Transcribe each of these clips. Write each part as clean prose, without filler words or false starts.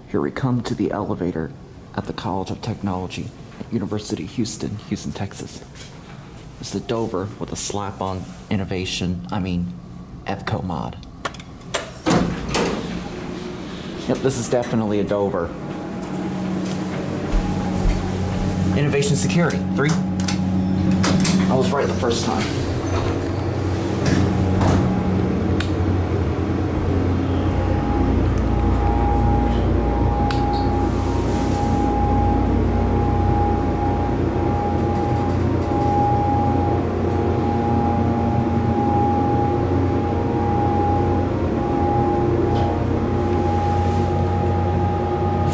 Here we come to the elevator at the College of Technology at University of Houston, Texas. It's the Dover with a slap-on innovation, EPCO mod. Yep, this is definitely a Dover. Innovation security, 3. I was right the first time.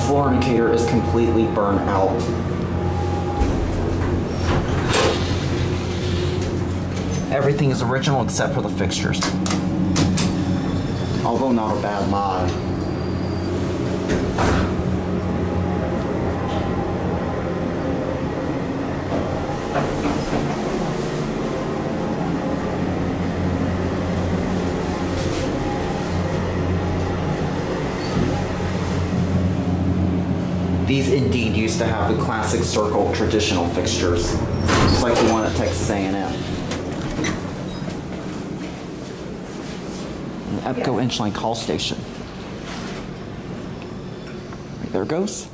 Floor indicator is completely burned out. Everything is original except for the fixtures. Although not a bad mod. These indeed used to have the classic circle traditional fixtures, just like the one at Texas A&M. An EPCO inch line call station. Right there it goes.